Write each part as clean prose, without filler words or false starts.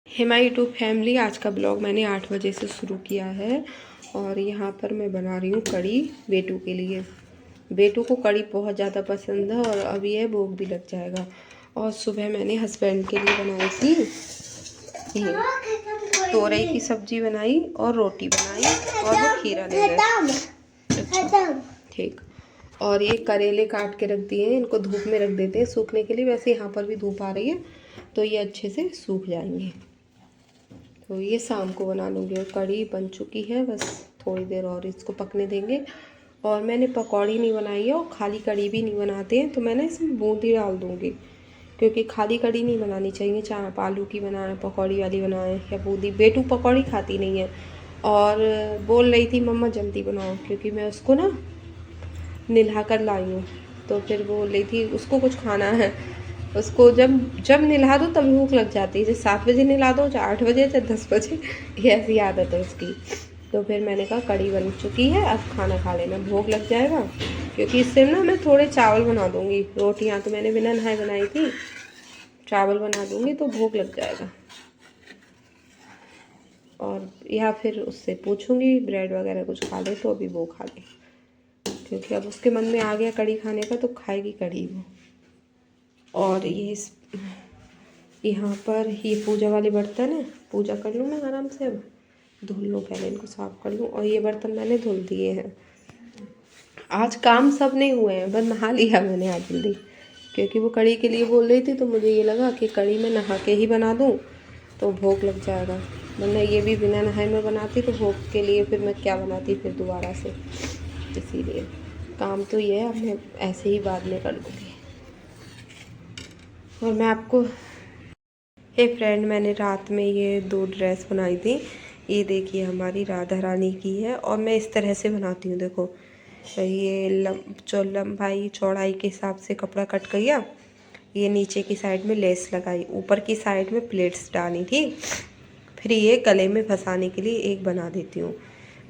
Hey my YouTube family, आज का blog मैंने 8 बजे से शुरू किया है और यहाँ पर मैं बना रही हूँ कड़ी बेटू के लिए। बेटू को कड़ी बहुत ज़्यादा पसंद है और अब ये भूख भी लग जाएगा। और सुबह मैंने हस्बैंड के लिए बनाई थी ये तोरई की सब्जी बनाई और रोटी बनाई और वो खीरा ले गए। अच्छा ठीक। और ये करेले काट के रख दिए हैं, इनको धूप में रख देते हैं सूखने के लिए। वैसे यहाँ पर भी धूप आ रही है तो ये अच्छे से सूख जाएंगे। तो ये शाम को बना लूँगी। और कड़ी बन चुकी है, बस थोड़ी देर और इसको पकने देंगे। और मैंने पकौड़ी नहीं बनाई है और खाली कड़ी भी नहीं बनाते हैं, तो मैं ना इसमें बूंदी डाल दूँगी, क्योंकि खाली कड़ी नहीं बनानी चाहिए। चाहे आप आलू की बनाएं, पकौड़ी वाली बनाएं या बूंदी। बेटू पकौड़ी खाती नहीं है और बोल रही थी मम्मा जल्दी बनाओ, क्योंकि मैं उसको ना नहला कर लाई हूँ। तो फिर बोल रही थी उसको कुछ खाना है। उसको जब जब नहला दो तभी भूख लग जाती है। जैसे 7 बजे नहला दो, चाहे 8 बजे, चाहे 10 बजे, ये ऐसी आदत है उसकी। तो फिर मैंने कहा कड़ी बन चुकी है, अब खाना खा लेना, भूख लग जाएगा। क्योंकि इससे ना मैं थोड़े चावल बना दूँगी। रोटियाँ तो मैंने बिना नहाए बनाई थी, चावल बना दूँगी तो भूख लग जाएगा। और या फिर उससे पूछूँगी ब्रेड वगैरह कुछ खा ले, तो अभी वो खा ले, क्योंकि अब उसके मन में आ गया कड़ी खाने का तो खाएगी कड़ी वो। और ये यहाँ पर ये पूजा वाले बर्तन है, पूजा कर लूँ मैं आराम से। अब धुल लूँ, पहले इनको साफ़ कर लूँ। और ये बर्तन मैंने धुल दिए हैं। आज काम सब नहीं हुए हैं, बस नहा लिया मैंने आज जल्दी, क्योंकि वो कड़ी के लिए बोल रही थी। तो मुझे ये लगा कि कड़ी में नहा के ही बना दूँ तो भूख लग जाएगा, वरना ये भी बिना नहाए में बनाती तो भूख के लिए फिर मैं क्या बनाती फिर दोबारा से। इसीलिए काम तो ये है, अब मैं ऐसे ही बाद में कर लूँगी। और मैं आपको फ्रेंड, मैंने रात में ये 2 ड्रेस बनाई थी। ये देखिए हमारी राधा रानी की है और मैं इस तरह से बनाती हूँ। देखो ये लंबाई चौड़ाई के हिसाब से कपड़ा कट किया। ये नीचे की साइड में लेस लगाई, ऊपर की साइड में प्लेट्स डाली थी। फिर ये गले में फंसाने के लिए एक बना देती हूँ।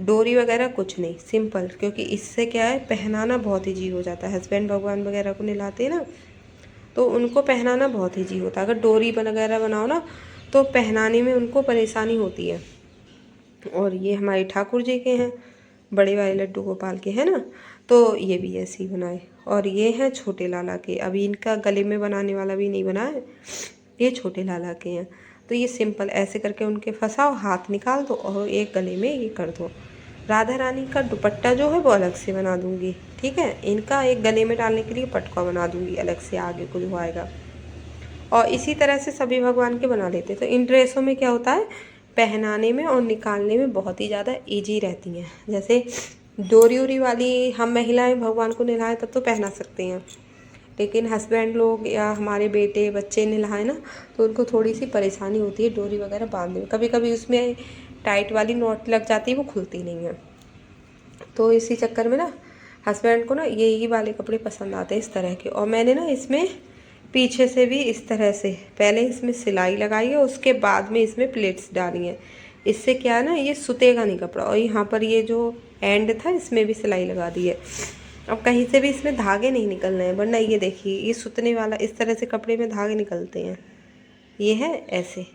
डोरी वगैरह कुछ नहीं, सिंपल, क्योंकि इससे क्या है पहनाना बहुत ईजी हो जाता है। हस्बैंड भगवान वगैरह को नहलाते हैं ना, तो उनको पहनाना बहुत ईजी होता है। अगर डोरी वगैरह बनाओ ना तो पहनाने में उनको परेशानी होती है। और ये हमारे ठाकुर जी के हैं, बड़े वाले लड्डू गोपाल के हैं ना, तो ये भी ऐसे ही बनाए। और ये हैं छोटे लाला के, अभी इनका गले में बनाने वाला भी नहीं बना है, ये छोटे लाला के हैं। तो ये सिंपल ऐसे करके उनके फंसाओ, हाथ निकाल दो और एक गले में ये कर दो। राधा रानी का दुपट्टा जो है वो अलग से बना दूंगी, ठीक है। इनका एक गले में डालने के लिए पटका बना दूंगी अलग से, आगे कुछ आएगा। और इसी तरह से सभी भगवान के बना लेते। तो इन ड्रेसों में क्या होता है, पहनाने में और निकालने में बहुत ही ज़्यादा ईजी रहती हैं। जैसे डोरी उरी वाली हम महिलाएं भगवान को नहलाएं तब तो पहना सकते हैं, लेकिन हस्बैंड लोग या हमारे बेटे बच्चे नहलाएं ना, तो उनको थोड़ी सी परेशानी होती है डोरी वगैरह बांधने में। कभी कभी उसमें टाइट वाली नॉट लग जाती है, वो खुलती नहीं है। तो इसी चक्कर में ना हस्बैंड को ना यही वाले कपड़े पसंद आते हैं, इस तरह के। और मैंने ना इसमें पीछे से भी इस तरह से पहले इसमें सिलाई लगाई है, उसके बाद में इसमें प्लेट्स डाली हैं। इससे क्या है ना, ये सुतेगा नहीं कपड़ा। और यहाँ पर ये जो एंड था इसमें भी सिलाई लगा दी है। अब कहीं से भी इसमें धागे नहीं निकलने हैं, वरना ये देखिए ये सुतने वाला, इस तरह से कपड़े में धागे निकलते हैं, ये है ऐसे।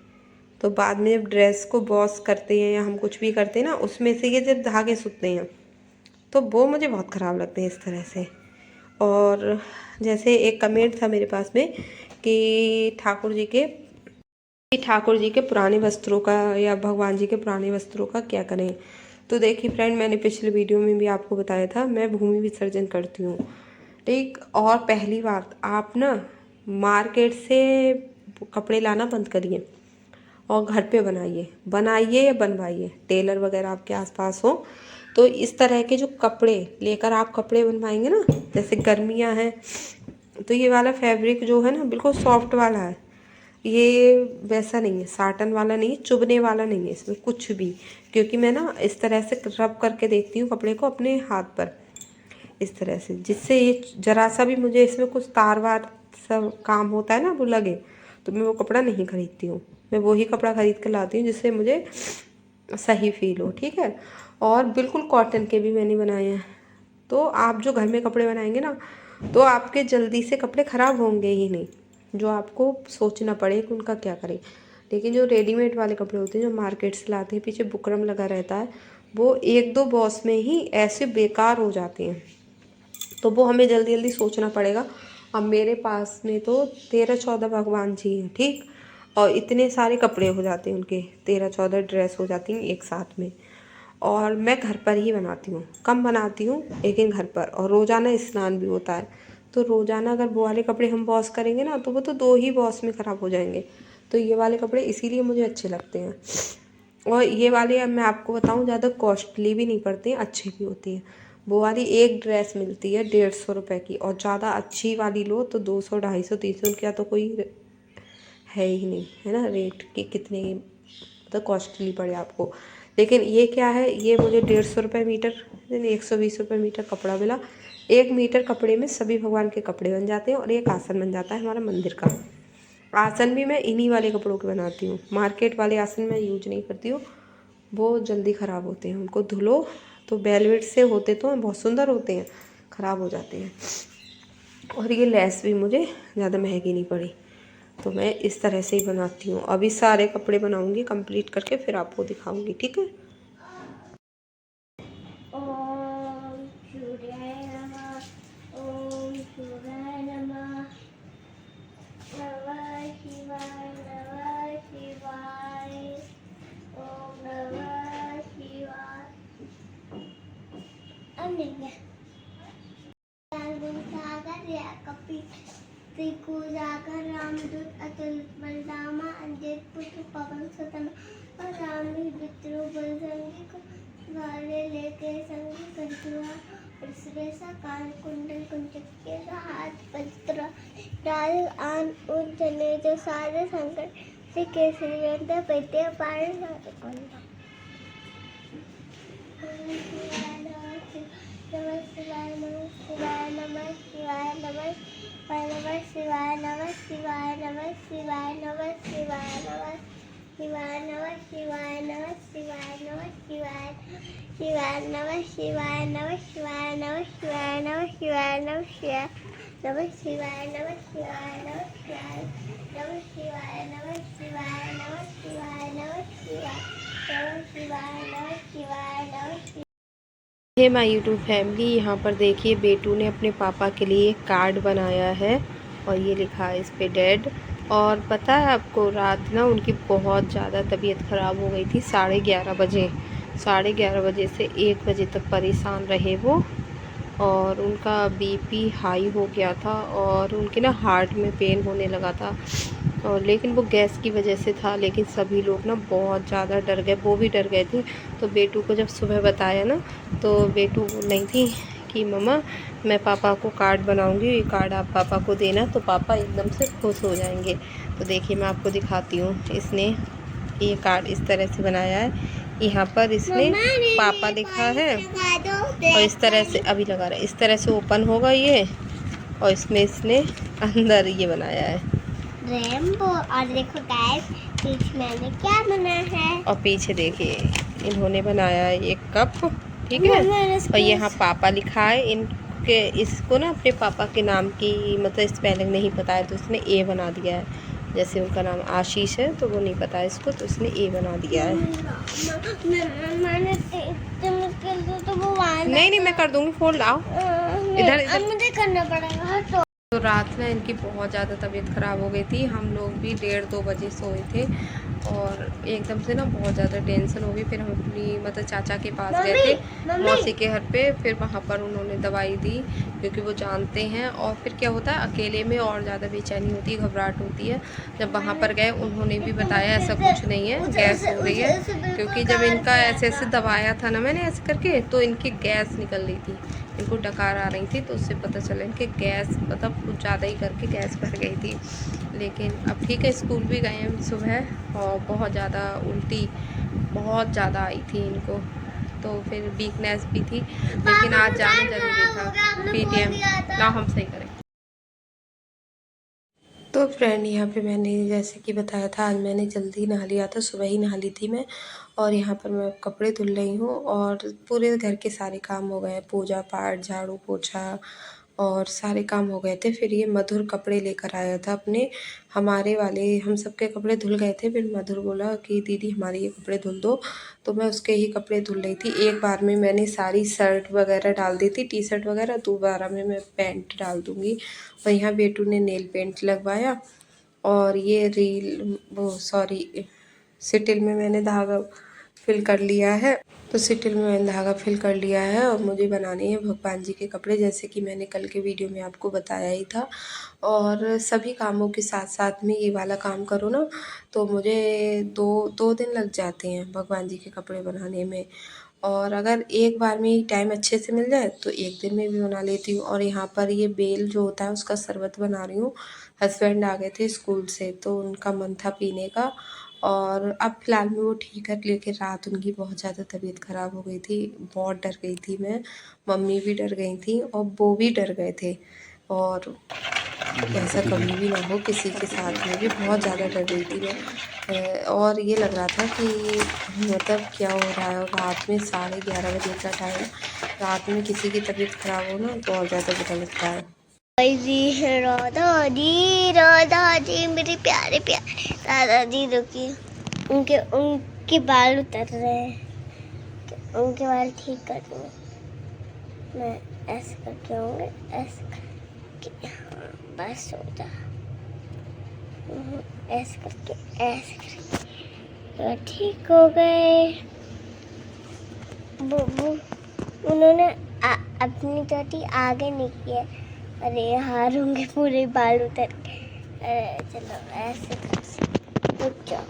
तो बाद में जब ड्रेस को वॉश करते हैं या हम कुछ भी करते हैं ना, उसमें से ये जब धागे सूखते हैं तो वो मुझे बहुत ख़राब लगते हैं इस तरह से। और जैसे एक कमेंट था मेरे पास में कि ठाकुर जी के पुराने वस्त्रों का या भगवान जी के पुराने वस्त्रों का क्या करें। तो देखिए फ्रेंड, मैंने पिछले वीडियो में भी आपको बताया था, मैं भूमि विसर्जन करती हूँ, ठीक। और पहली बात, आप ना मार्केट से कपड़े लाना बंद करिए और घर पे बनाइए या बनवाइए। टेलर वगैरह आपके आसपास हो तो इस तरह के जो कपड़े लेकर आप कपड़े बनवाएंगे ना, जैसे गर्मियाँ हैं तो ये वाला फैब्रिक जो है ना बिल्कुल सॉफ्ट वाला है। ये वैसा नहीं है, साटन वाला नहीं है, चुभने वाला नहीं है इसमें कुछ भी। क्योंकि मैं ना इस तरह से रब करके देखती हूँ कपड़े को अपने हाथ पर, इस तरह से, जिससे ये जरा सा भी मुझे इसमें कुछ तार वार सब काम होता है ना वो लगे, तो मैं वो कपड़ा नहीं खरीदती हूँ। मैं वही कपड़ा खरीद कर लाती हूँ जिससे मुझे सही फील हो, ठीक है। और बिल्कुल कॉटन के भी मैंने बनाए हैं। तो आप जो घर में कपड़े बनाएंगे ना, तो आपके जल्दी से कपड़े ख़राब होंगे ही नहीं, जो आपको सोचना पड़े कि उनका क्या करें। लेकिन जो रेडीमेड वाले कपड़े होते हैं जो मार्केट से लाते हैं, पीछे बुकरम लगा रहता है, वो 1-2 वॉश में ही ऐसे बेकार हो जाते हैं। तो वो हमें जल्दी जल्दी सोचना पड़ेगा। अब मेरे पास में तो 13-14 भगवान जी हैं, ठीक, और इतने सारे कपड़े हो जाते हैं उनके, 13-14 ड्रेस हो जाती हैं एक साथ में। और मैं घर पर ही बनाती हूँ, कम बनाती हूँ लेकिन घर पर। और रोज़ाना स्नान भी होता है, तो रोज़ाना अगर वो वाले कपड़े हम वॉश करेंगे ना, तो वो तो 2 ही वॉश में ख़राब हो जाएंगे। तो ये वाले कपड़े इसीलिए मुझे अच्छे लगते हैं। और ये वाले, अब मैं आपको बताऊँ, ज़्यादा कॉस्टली भी नहीं पड़ते हैं, अच्छे भी होती हैं। वो वाली एक ड्रेस मिलती है 150 रुपये की, और ज़्यादा अच्छी वाली लो तो 200, 250, 300 का तो कोई है ही नहीं, है ना, रेट कि कितने मतलब कॉस्टली पड़े आपको। लेकिन ये क्या है, ये मुझे 150 रुपये मीटर, 120 रुपये मीटर कपड़ा मिला। 1 मीटर कपड़े में सभी भगवान के कपड़े बन जाते हैं, और एक आसन बन जाता है हमारा मंदिर का। आसन भी मैं इन्हीं वाले कपड़ों के बनाती हूँ, मार्केट वाले आसन मैं यूज नहीं करती हूँ, वो जल्दी ख़राब होते हैं। उनको धुलो तो वेलवेट से होते तो बहुत सुंदर होते हैं, ख़राब हो जाते हैं। और ये लेस भी मुझे ज़्यादा महंगी नहीं पड़ी, तो मैं इस तरह से ही बनाती हूँ। अभी सारे कपड़े बनाऊँगी, कंप्लीट करके फिर आपको दिखाऊँगी, ठीक है। ओम सूर्याय नमः, ओम सूर्याय नमः, नमः शिवाय, नमः शिवाय, ओम नमः शिवाय। सागर या कपि त्रिकु जाकर रामदूत अतुलित बलरामा अंजित पुत्र पवन सतन और रामी विद्रोह बलसंगी को वाले लेके संगी कंचुआ और सुरेशा कान कुंडल कुंचक के हाथ पवित्र डाल आन उन जने जो सारे संकट से केसरी गंधा पैते पार सारे कंधा। नमः शिवाय, नमः शिवाय, नमः शिवाय, नमः शिवाय, नमः शिवाय, नमः शिवाय, नमः शिवाय, नमः शिवाय, नमः शिवाय, नमः शिवाय, नमः शिवाय, शिवाय, नमः शिवाय, नमः शिवाय, नमः शिवाय, नमः शिवाय, नमः शिवाय, नमः शिवाय, नमः शिवाय, नमः शिवाय, नमः शिवाय, नमः शिवाय, नमः शिवाय, नमः शिवाय, नमः शिवाय, नमः शिवाय, नमः शिवाय। हे माय यूट्यूब फैमिली, यहाँ पर देखिए बेटू ने अपने पापा के लिए एक कार्ड बनाया है, और ये लिखा है इस पे डैड। और पता है आपको, रात ना उनकी बहुत ज़्यादा तबीयत ख़राब हो गई थी। 11:30 बजे से 1 बजे तक परेशान रहे वो, और उनका बीपी हाई हो गया था, और उनके ना हार्ट में पेन होने लगा था, और लेकिन वो गैस की वजह से था। लेकिन सभी लोग ना बहुत ज़्यादा डर गए, वो भी डर गए थे। तो बेटू को जब सुबह बताया ना, तो बेटू बोल रही थी कि मम्मा मैं पापा को कार्ड बनाऊंगी, ये कार्ड आप पापा को देना, तो पापा एकदम से खुश हो जाएंगे। तो देखिए मैं आपको दिखाती हूँ, इसने ये कार्ड इस तरह से बनाया है। यहाँ पर इसने पापा लिखा है, और इस तरह से अभी लगा रहा है, इस तरह से ओपन होगा ये, और इसमें इसने अंदर ये बनाया है रेनबो। और देखो गाइस, पीछे मैंने क्या बना है, और पीछे देखिए इन्होंने बनाया है एक कप, ठीक है। और यहाँ पापा लिखा है, इनके इसको ना अपने पापा के नाम की मतलब स्पेलिंग नहीं पता है, तो इसने ए बना दिया है। जैसे उनका नाम आशीष है, तो वो नहीं पता है इसको, तो इसने ए बना दिया है। मैंने तो वो नहीं मैं कर दूंगी, फोल्ड आओ इधर मुझे करना पड़ेगा। तो रात में इनकी बहुत ज़्यादा तबीयत ख़राब हो गई थी। हम लोग भी 1:30-2 बजे सोए थे, और एकदम से ना बहुत ज़्यादा टेंशन हो गई। फिर हम अपनी मतलब चाचा के पास गए थे, मौसी के घर पे। फिर वहाँ पर उन्होंने दवाई दी, क्योंकि वो जानते हैं। और फिर क्या होता है, अकेले में और ज़्यादा बेचैनी होती है, घबराहट होती है। जब वहाँ पर गए, उन्होंने भी बताया ऐसा कुछ नहीं है, गैस हो रही है। क्योंकि जब इनका ऐसे ऐसे दबाया था ना मैंने ऐसे करके, तो इनकी गैस निकल रही थी, इनको डकार आ रही थी, तो उससे पता चला इनके गैस मतलब कुछ ज़्यादा ही करके गैस भर गई थी। लेकिन अब ठीक है, स्कूल भी गए हैं सुबह, और बहुत ज़्यादा उल्टी बहुत ज़्यादा आई थी इनको, तो फिर वीकनेस भी थी। लेकिन आज जाना ज़रूरी था पीटीएम ना, हम सही करें। तो फ्रेंड, यहाँ पे मैंने जैसे कि बताया था, आज मैंने जल्दी नहा लिया था, सुबह ही नहा ली थी मैं। और यहाँ पर मैं कपड़े धुल रही हूँ, और पूरे घर के सारे काम हो गए हैं, पूजा पाठ, झाड़ू पोछा, और सारे काम हो गए थे। फिर ये मधुर कपड़े लेकर आया था अपने, हमारे वाले हम सबके कपड़े धुल गए थे। फिर मधुर बोला कि दीदी हमारे ये कपड़े धुल दो, तो मैं उसके ही कपड़े धुल रही थी। एक बार में मैंने सारी शर्ट वगैरह डाल दी थी, टी शर्ट वगैरह, दोबारा में मैं पैंट डाल दूँगी। और यहाँ बेटू ने नेल पेंट लगवाया और ये सिटिल में मैंने धागा फिल कर लिया है। तो सिटिल में मैंने धागा फिल कर लिया है और मुझे बनाने हैं भगवान जी के कपड़े, जैसे कि मैंने कल के वीडियो में आपको बताया ही था। और सभी कामों के साथ साथ में ये वाला काम करो ना, तो मुझे दो दिन लग जाते हैं भगवान जी के कपड़े बनाने में। और अगर एक बार में ही टाइम अच्छे से मिल जाए तो एक दिन में भी बना लेती हूँ। और यहाँ पर ये बेल जो होता है उसका शरबत बना रही हूँ। हस्बैंड आ गए थे स्कूल से तो उनका मन था पीने का, और अब फ़िलहाल में वो ठीक है, लेकिन रात उनकी बहुत ज़्यादा तबीयत ख़राब हो गई थी। बहुत डर गई थी मैं, मम्मी भी डर गई थी और वो भी डर गए थे। और ऐसा कभी भी ना हो किसी के साथ में भी, बहुत ज़्यादा डर गई थी मैं। और ये लग रहा था कि मतलब क्या हो रहा है। और रात में 11:30 बजे का टाइम, रात में किसी की तबीयत ख़राब हो ना तो और ज़्यादा बुरा लगता है। राधा जी मेरे प्यारे प्यारे दादाजी, रुकिए, उनके उनके बाल उतर रहे हैं, तो उनके बाल ठीक कर दूँगी मैं। ऐसे करके होंगे, ऐसे करके, हाँ बस हो जा, ऐसे करके तो ठीक हो गए। वो उन्होंने अपनी चोटी आगे नहीं की है। अरे हार होंगे पूरे बाल उतर के। अरे चलो ऐसे कर, रुक जाओ,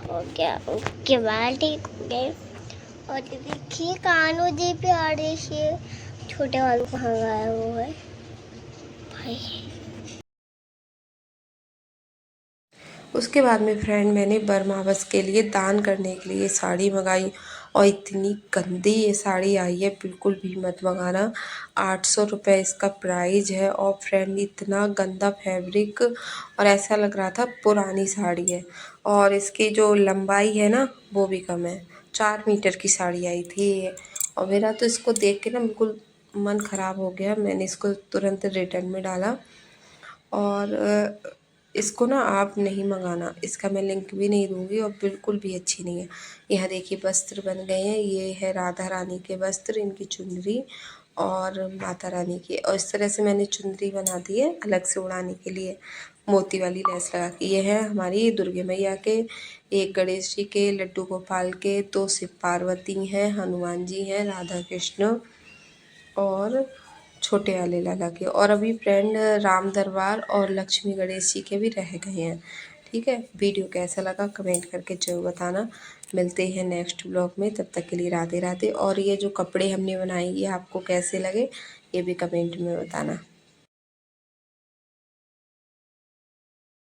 हो गया, उनके बाल ठीक हो गए। और देखिए कानू जी प्यारे से, छोटे वालों कहाँ गया वो है भाई। उसके बाद में फ्रेंड मैंने बरमावस के लिए दान करने के लिए साड़ी मंगाई, और इतनी गंदी ये साड़ी आई है, बिल्कुल भी मत मंगाना। 800 रुपये इसका प्राइस है। और फ्रेंड इतना गंदा फैब्रिक, और ऐसा लग रहा था पुरानी साड़ी है। और इसकी जो लंबाई है ना वो भी कम है, 4 मीटर की साड़ी आई थी ये। और मेरा तो इसको देख के ना बिल्कुल मन ख़राब हो गया, मैंने इसको तुरंत रिटर्न में डाला। और इसको ना आप नहीं मंगाना, इसका मैं लिंक भी नहीं दूंगी, और बिल्कुल भी अच्छी नहीं है। यहाँ देखिए वस्त्र बन गए हैं, ये है राधा रानी के वस्त्र, इनकी चुनरी और माता रानी की। और इस तरह से मैंने चुनरी बना दी है अलग से उड़ाने के लिए, मोती वाली लेस लगा के। ये है हमारी दुर्गे मैया के, एक गणेश जी के, लड्डू गोपाल के, 2 शिव पार्वती हैं, हनुमान जी हैं, राधा कृष्ण और छोटे वाले लाला के। और अभी फ्रेंड राम दरबार और लक्ष्मी गणेश जी के भी रह गए हैं। ठीक है, वीडियो कैसा लगा कमेंट करके जरूर बताना। मिलते हैं नेक्स्ट ब्लॉग में, तब तक के लिए राधे राधे। और ये जो कपड़े हमने बनाए ये आपको कैसे लगे ये भी कमेंट में बताना।